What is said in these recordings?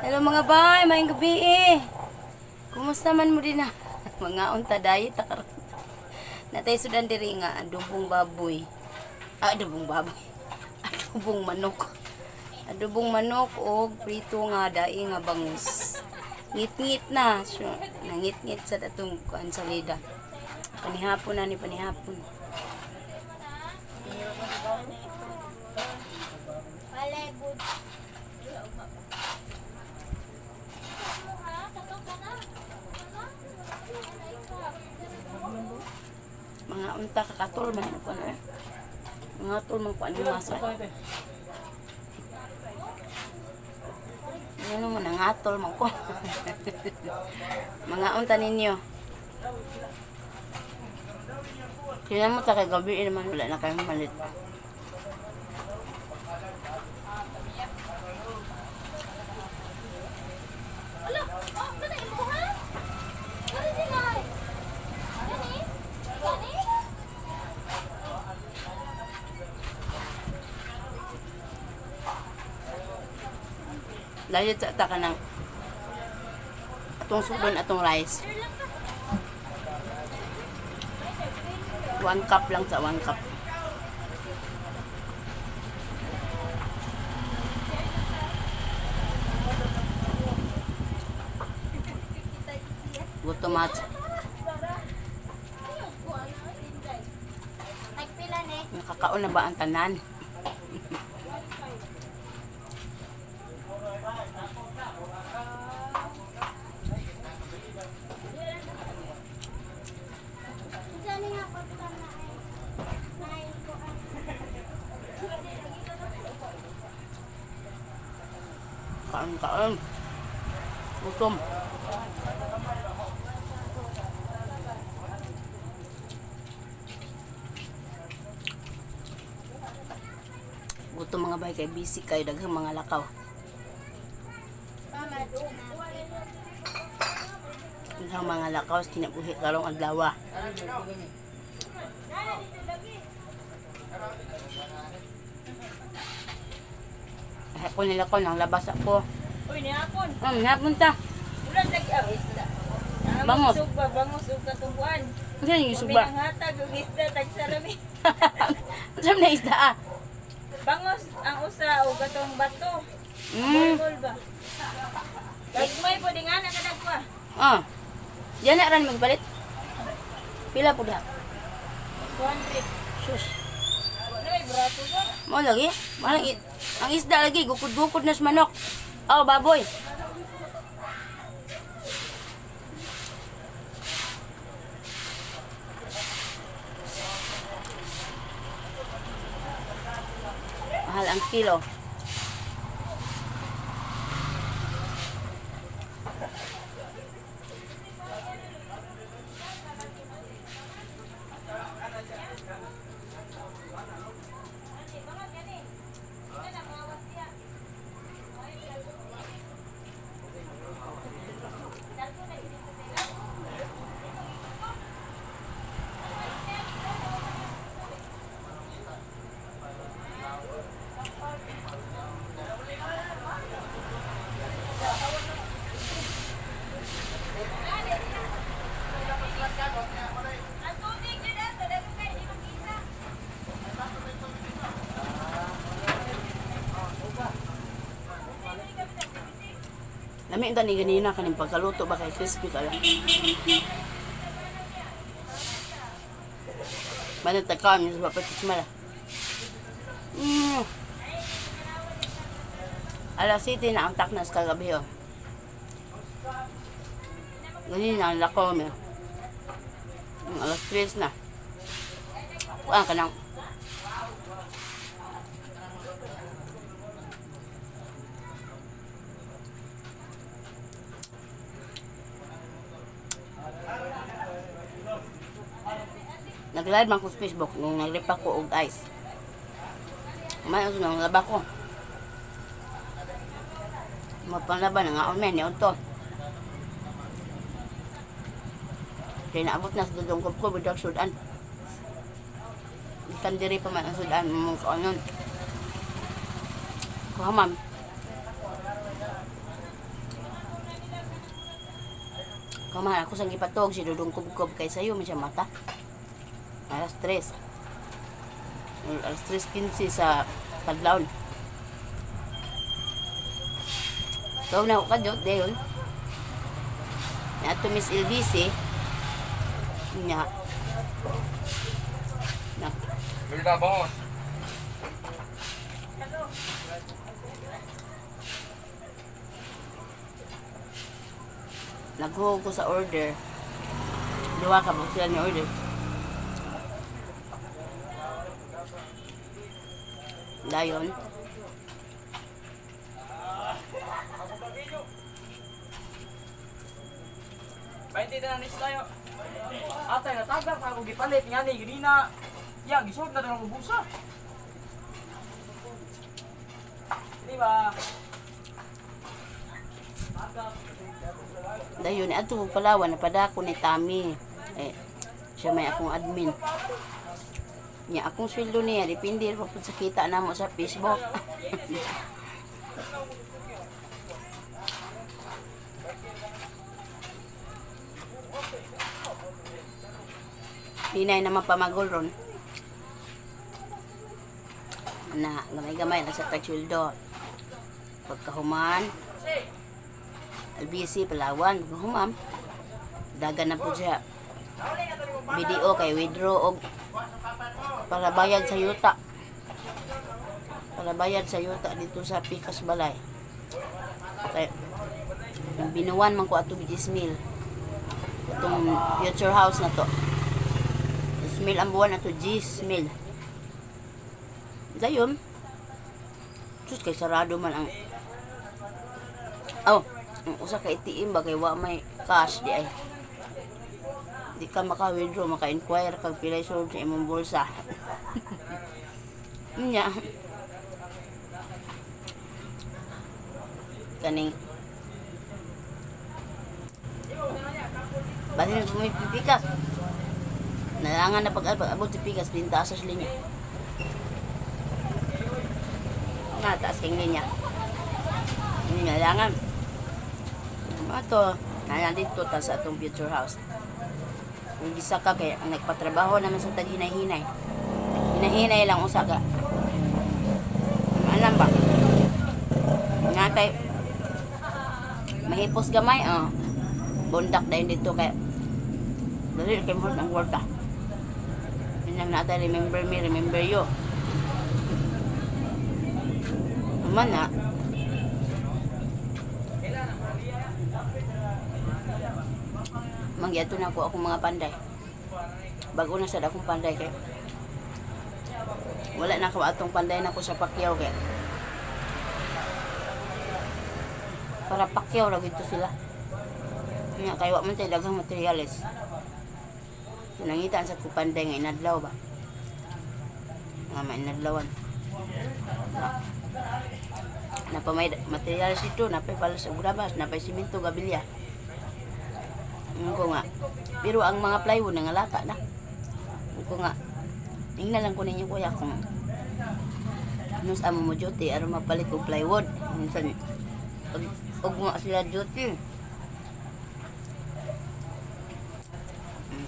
Hello mga bay, maayong gabi eh. Kumusta man mo din na? Mga unta diet karon. Natay sudan diri nga adobong baboy. Adobong baboy. Adobong manok. Adobong manok o prito nga dai nga bangus. Ngit-ngit na. So, nangit-ngit sa datong kuan salida. Panihapon na ni panihapon. Mga unta kakatol man ko na. Mga tol man ko ano masa. Ano mo nangatol man ko. Mga unta ninyo. Kaya mo ta kay gabi naman wala na kayo malit. Dahil sa taka ng atong sudon atong rice. 1 cup lang sa 1 cup. Gutom at nakakaon na ba ang tanan? Kain. Gutom. Gutom mga bay kay busy kay daghang mga lakaw. Daghang mga lakaw kinabuhi karong adlaw. Hapon nila ko nang labas ako. Uy, nihapon. Hapon ta. Ulan lagi ang isda. Bangus. Bangus ug katubuan. Ano yung suba? Pinanghatag ug isda tag salami. Ano na isda ah? Bangus ang usa ug katong bato. Mm. Bulbul ba? Gagmay po di nga nakadag ko. Diyan na ran magbalit. Pila po diha? 200. Sus. Wala may brato ba? Mo lagi. Ang isda lagi gukod-gukod na sa manok. Oh, baboy. Mahal ang kilo. Lami ang tani ganina kaning pagkaluto ba kay crispy ka lang. Manat takam yung sa patis mala. Alas 7 na ang taknas kagabi oh. Ganina ang lakaw mo. Alas 3 na. Kuhaan ka nang nag-live man ko sa Facebook nung naglipa ko og ice. May ako nang laba ko. Mapanlaban nga on men ni unto. Kaya naabot na sa dudong ko bidag sudan. Ikan diri pa man ang sudan mong kaonon. Kuha ma'am. Kamahan ako sang ipatog, si Dudong Kubkob kay sayo, may siya mata. Alas 3. Alas 3:15 sa Kadlawon. Tawag na ako kadyo, dayon. Ato Miss LBC. Nya. Na. Bilda boss. Naghuhog ko sa order. Duwa ka ba sila ni order? Dayon. Bainte na nis tayo. Atay natagak na ako gipalit nga ni gini na. Ya gisod na lang busa. Di ba? Dayon, ato ko Palawan, napadako ni Tami. Siya may akong admin. Nya akong sweldo niya, depende pa po sa kita na mo sa Facebook. Hinay naman pamagol ron. Na, gamay-gamay na sa tagsweldo. Pagkahuman, LBC, Palawan, humam. Dagan na po siya. Video kay withdraw og para bayad sa yuta. Para bayad sa yuta dito sa Pikas Balay. Kay binuwan man ko ato Ismail. Itong future house na to. Ismail ang buwan na to, Ismail. Dayon. Sus kay sarado man ang usa ka ATM ba kay wa may cash di ay. Di ka maka-withdraw, maka-inquire kag pilay sulod sa imong bulsa. Nya. Kaning bali na may pipikas. Nalangan na pag-abot sa pikas, pintaas sa linya. Taas kang linya. Hindi nalangan. Ato, nalang dito ta sa atong future house. Kung gisa ka kaya nagpatrabaho naman sa tag-hinay-hinay. Hinay-hinay lang usa ka. Alam ba? Natay mahipos gamay, bundak dahil dito kaya dali kay mahal ng kwarta. Minang natay remember me, remember you. Naman na. Mangyato na ako akong mga panday. Bago na sad akong panday kay wala na ako atong panday na ko sa Pacquiao kay para Pacquiao ra gito sila. Nya kay wa man tay daghang materyales. Nangitaan sa ko panday nga inadlaw ba. Nga may inadlawan. Napamay materials ito, napay palas sa grabas, napay simento gabilya. Ko nga. Pero ang mga plywood nangalata na. Ko nga. Tingnan lang ko ninyo kuya kung nus amo mo duty aron mapalit og plywood. Minsan og mo sila duty.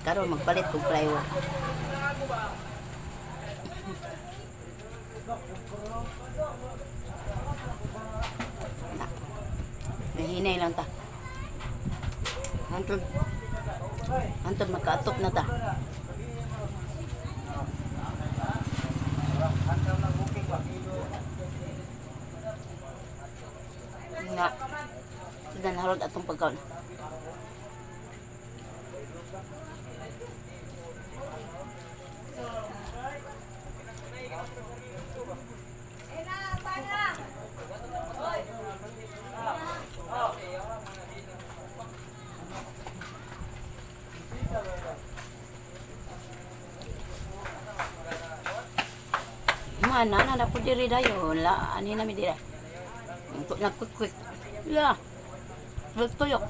Karon magpalit og plywood. Nahinay lang ta. Antod makaatop na ta. Nga. Dan harod atong pagkaon. Mana na po diri dayon la ani na mi dira. Untuk na quick. Ya. Tuyok.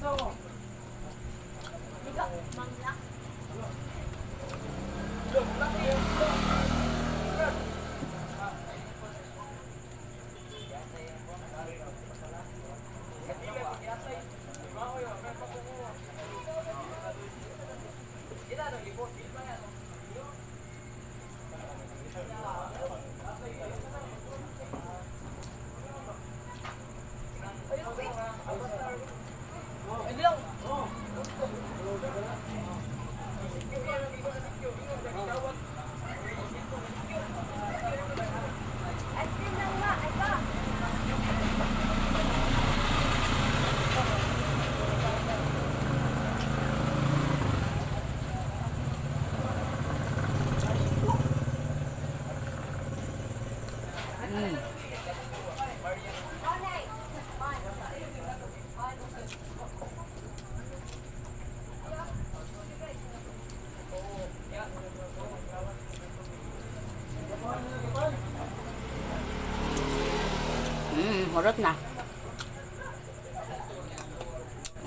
Hurot na.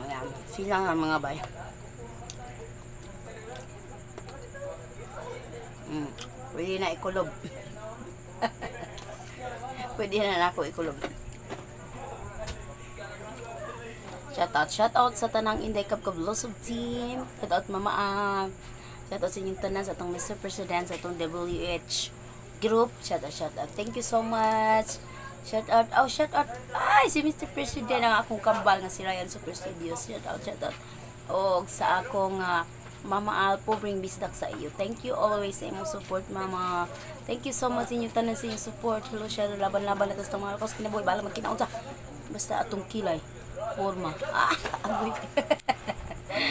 Ayan, sila nga mga bay. Pwede na ikulob. Pwede na ako ikulob. Shout out sa tanang Inday Kap Kablosob team. Shout out Mama Ang. Shout out sa inyong tanan sa atong Mr. President sa atong WH group. Shout out. Thank you so much. Shout out. Ay, si Mr. President ang akong kambal nga si Ryan Super Studios. Shout out. O sa akong Mama Alpo, bring bisdak sa iyo. Thank you always sa imong support, Mama. Thank you so much sa inyong tanan sa inyong support. Hello, Shadow. Laban-laban na tas itong mga lakos. Kinabuhi, bala magkinaon sa. Basta atong kilay. Forma. Agoy.